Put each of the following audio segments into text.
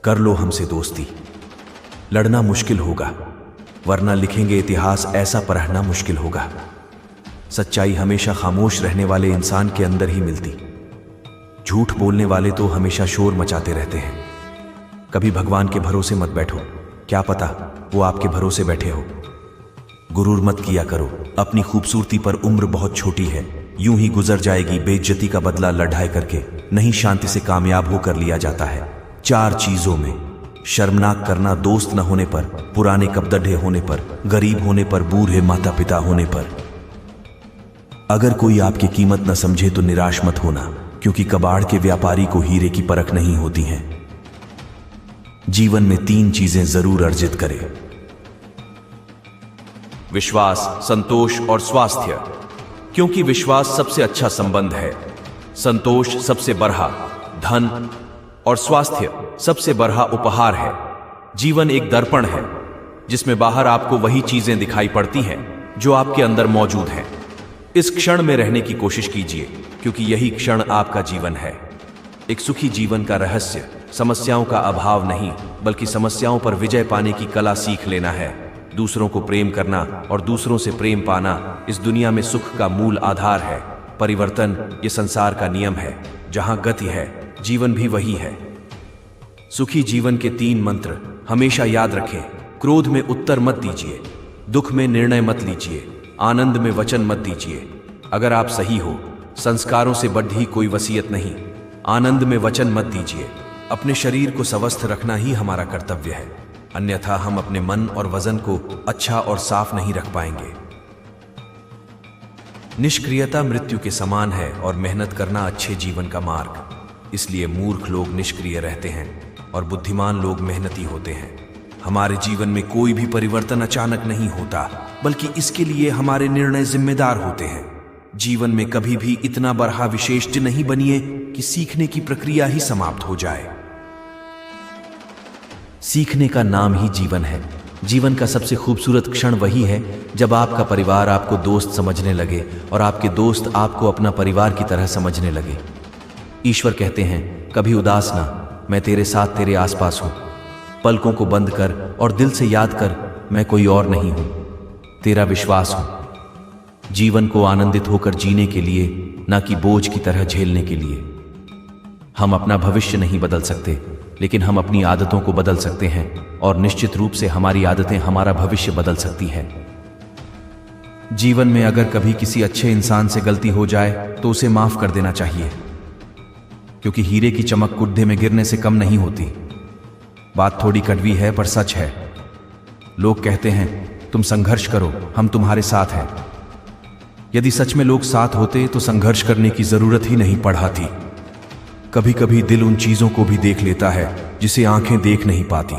कर लो हमसे दोस्ती। लड़ना मुश्किल होगा, वरना लिखेंगे इतिहास ऐसा पढ़ना मुश्किल होगा। सच्चाई हमेशा खामोश रहने वाले इंसान के अंदर ही मिलती। झूठ बोलने वाले तो हमेशा शोर मचाते रहते हैं। कभी भगवान के भरोसे मत बैठो, क्या पता वो आपके भरोसे बैठे हो। गुरूर मत किया करो, अपनी खूबसूरती पर उम्र बहुत छोटी है, यूं ही गुजर जाएगी। बेइज्जती का बदला लड़ाई करके नहीं, शांति से कामयाब होकर लिया जाता है। 4 चीजों में शर्मनाक करना, दोस्त न होने पर, पुराने कपदढ़े होने पर, गरीब होने पर, बूढ़े माता पिता होने पर। अगर कोई आपकी कीमत न समझे तो निराश मत होना, क्योंकि कबाड़ के व्यापारी को हीरे की परख नहीं होती है। जीवन में 3 चीजें जरूर अर्जित करें: विश्वास, संतोष और स्वास्थ्य। क्योंकि विश्वास सबसे अच्छा संबंध है, संतोष सबसे बड़ा धन और स्वास्थ्य सबसे बड़ा उपहार है। जीवन एक दर्पण है जिसमें बाहर आपको वही चीजें दिखाई पड़ती हैं जो आपके अंदर मौजूद हैं। इस क्षण में रहने की कोशिश कीजिए, क्योंकि यही क्षण आपका जीवन है। एक सुखी जीवन का रहस्य समस्याओं का अभाव नहीं, बल्कि समस्याओं पर विजय पाने की कला सीख लेना है। दूसरों को प्रेम करना और दूसरों से प्रेम पाना इस दुनिया में सुख का मूल आधार है। परिवर्तन ये संसार का नियम है। जहां गति है, जीवन भी वही है। सुखी जीवन के 3 मंत्र हमेशा याद रखें। क्रोध में उत्तर मत दीजिए, दुख में निर्णय मत लीजिए, आनंद में वचन मत दीजिए। अगर आप सही हो, संस्कारों से बढ़ी कोई वसीयत नहीं। आनंद में वचन मत दीजिए। अपने शरीर को स्वस्थ रखना ही हमारा कर्तव्य है, अन्यथा हम अपने मन और वजन को अच्छा और साफ नहीं रख पाएंगे। निष्क्रियता मृत्यु के समान है और मेहनत करना अच्छे जीवन का मार्ग। इसलिए मूर्ख लोग निष्क्रिय रहते हैं और बुद्धिमान लोग मेहनती होते हैं। हमारे जीवन में कोई भी परिवर्तन अचानक नहीं होता, बल्कि इसके लिए हमारे निर्णय जिम्मेदार होते हैं। जीवन में कभी भी इतना बड़ा विशेषज्ञ नहीं बनिए कि सीखने की प्रक्रिया ही समाप्त हो जाए। सीखने का नाम ही जीवन है। जीवन का सबसे खूबसूरत क्षण वही है जब आपका परिवार आपको दोस्त समझने लगे और आपके दोस्त आपको अपना परिवार की तरह समझने लगे। ईश्वर कहते हैं, कभी उदास ना, मैं तेरे साथ तेरे आसपास हूं। पलकों को बंद कर और दिल से याद कर, मैं कोई और नहीं हूं, तेरा विश्वास हूं। जीवन को आनंदित होकर जीने के लिए, ना कि बोझ की तरह झेलने के लिए। हम अपना भविष्य नहीं बदल सकते, लेकिन हम अपनी आदतों को बदल सकते हैं, और निश्चित रूप से हमारी आदतें हमारा भविष्य बदल सकती हैं। जीवन में अगर कभी किसी अच्छे इंसान से गलती हो जाए तो उसे माफ कर देना चाहिए, क्योंकि हीरे की चमक कुड्ढे में गिरने से कम नहीं होती। बात थोड़ी कड़वी है पर सच है। लोग कहते हैं, तुम संघर्ष करो, हम तुम्हारे साथ हैं। यदि सच में लोग साथ होते तो संघर्ष करने की जरूरत ही नहीं पड़ती। कभी कभी दिल उन चीजों को भी देख लेता है जिसे आंखें देख नहीं पाती।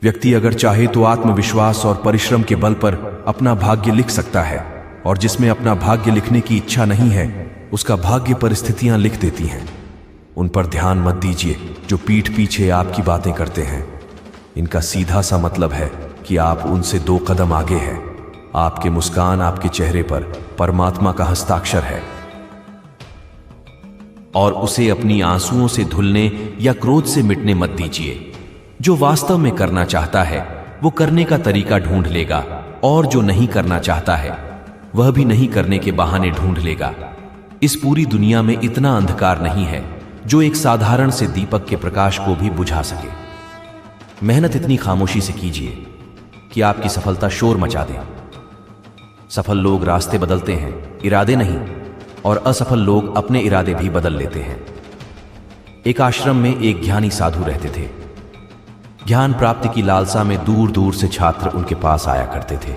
व्यक्ति अगर चाहे तो आत्मविश्वास और परिश्रम के बल पर अपना भाग्य लिख सकता है, और जिसमें अपना भाग्य लिखने की इच्छा नहीं है, उसका भाग्य परिस्थितियां लिख देती हैं। उन पर ध्यान मत दीजिए जो पीठ पीछे आपकी बातें करते हैं। इनका सीधा सा मतलब है कि आप उनसे 2 कदम आगे हैं। आपके मुस्कान, आपके चेहरे पर परमात्मा का हस्ताक्षर है, और उसे अपनी आंसुओं से धुलने या क्रोध से मिटने मत दीजिए। जो वास्तव में करना चाहता है वो करने का तरीका ढूंढ लेगा, और जो नहीं करना चाहता है वह भी नहीं करने के बहाने ढूंढ लेगा। इस पूरी दुनिया में इतना अंधकार नहीं है जो एक साधारण से दीपक के प्रकाश को भी बुझा सके। मेहनत इतनी खामोशी से कीजिए कि आपकी सफलता शोर मचा दे। सफल लोग रास्ते बदलते हैं, इरादे नहीं, और असफल लोग अपने इरादे भी बदल लेते हैं। एक आश्रम में एक ज्ञानी साधु रहते थे। ज्ञान प्राप्ति की लालसा में दूर दूर से छात्र उनके पास आया करते थे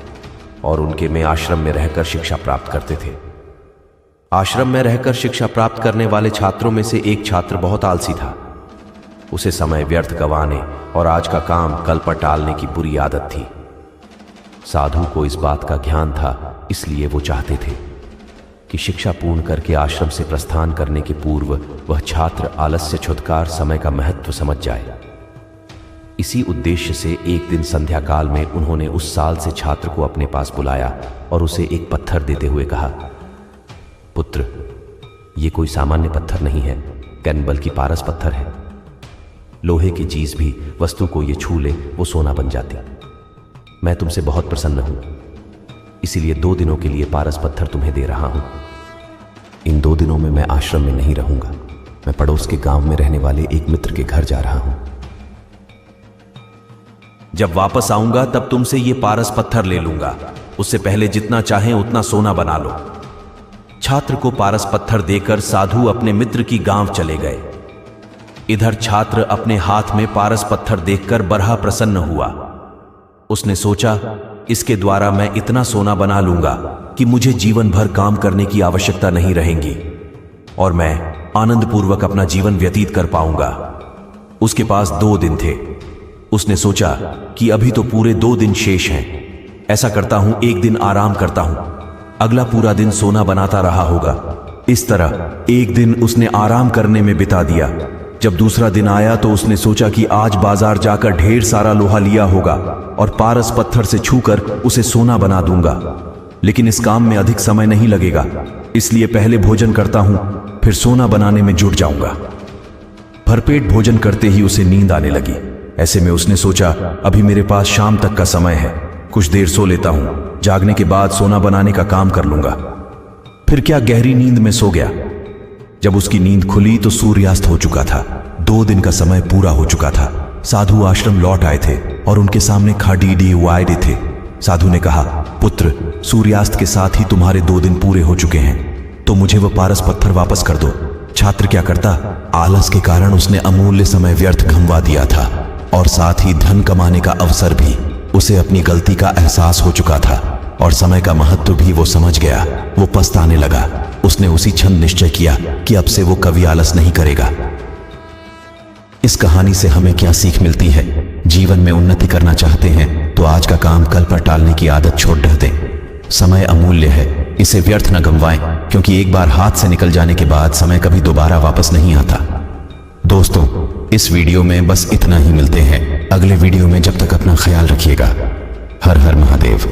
और उनके में आश्रम में रहकर शिक्षा प्राप्त करते थे। आश्रम में रहकर शिक्षा प्राप्त करने वाले छात्रों में से एक छात्र बहुत आलसी था। उसे समय व्यर्थ गंवाने और आज का काम कल पर टालने की बुरी आदत थी। साधु को इस बात का ज्ञान था, इसलिए वो चाहते थे कि शिक्षा पूर्ण करके आश्रम से प्रस्थान करने के पूर्व वह छात्र आलस्य छुटकार समय का महत्व समझ जाए। इसी उद्देश्य से एक दिन संध्या काल में उन्होंने उस साल से छात्र को अपने पास बुलाया और उसे एक पत्थर देते हुए कहा, पुत्र, ये कोई सामान्य पत्थर नहीं है, बल्कि पारस पत्थर है। लोहे की चीज भी वस्तु को ये छू ले वो सोना बन जाती। मैं तुमसे बहुत प्रसन्न हूं, इसीलिए 2 दिनों के लिए पारस पत्थर तुम्हें दे रहा हूं। इन 2 दिनों में मैं आश्रम में नहीं रहूंगा। मैं पड़ोस के गांव में रहने वाले एक मित्र के घर जा रहा हूं। जब वापस आऊंगा तब तुमसे ये पारस पत्थर ले लूंगा। उससे पहले जितना चाहें उतना सोना बना लो। छात्र को पारस पत्थर देकर साधु अपने मित्र की गांव चले गए। इधर छात्र अपने हाथ में पारस पत्थर देखकर बड़ा प्रसन्न हुआ। उसने सोचा, इसके द्वारा मैं इतना सोना बना लूंगा कि मुझे जीवन भर काम करने की आवश्यकता नहीं रहेगी और मैं आनंद पूर्वक अपना जीवन व्यतीत कर पाऊंगा। उसके पास 2 दिन थे। उसने सोचा कि अभी तो पूरे 2 दिन शेष हैं। ऐसा करता हूं, एक दिन आराम करता हूं, अगला पूरा दिन सोना बनाता रहा होगा। इस तरह एक दिन उसने आराम करने में बिता दिया। जब दूसरा दिन आया तो उसने सोचा कि आज बाजार जाकर ढेर सारा लोहा लिया होगा और पारस पत्थर से छूकर उसे सोना बना दूंगा। लेकिन इस काम में अधिक समय नहीं लगेगा, इसलिए पहले भोजन करता हूं, फिर सोना बनाने में जुट जाऊंगा। भरपेट भोजन करते ही उसे नींद आने लगी। ऐसे में उसने सोचा, अभी मेरे पास शाम तक का समय है, कुछ देर सो लेता हूं, जागने के बाद सोना बनाने का काम कर लूंगा। फिर क्या गहरी नींद में सो गया। जब उसकी नींद खुली तो सूर्यास्त हो चुका था। 2 दिन का समय पूरा हो चुका था। साधु आश्रम लौट आए थे और उनके सामने खाडी वायडे थे। साधु ने कहा, पुत्र, सूर्यास्त के साथ ही तुम्हारे 2 दिन पूरे हो चुके हैं, तो मुझे वह पारस पत्थर वापस कर दो। छात्र क्या करता, आलस के कारण उसने अमूल्य समय व्यर्थ गंवा दिया था और साथ ही धन कमाने का अवसर भी। उसे अपनी गलती का एहसास हो चुका था और समय का महत्व भी वो समझ गया। वो पछताने लगा। उसने उसी क्षण निश्चय किया कि अब से वो कभी आलस नहीं करेगा। इस कहानी से हमें क्या सीख मिलती है? जीवन में उन्नति करना चाहते हैं तो आज का काम कल पर टालने की आदत छोड़ दें। समय अमूल्य है, इसे व्यर्थ न गंवाएं, क्योंकि एक बार हाथ से निकल जाने के बाद समय कभी दोबारा वापस नहीं आता। दोस्तों, इस वीडियो में बस इतना ही। मिलते हैं अगले वीडियो में। जब तक अपना ख्याल रखिएगा। हर हर महादेव।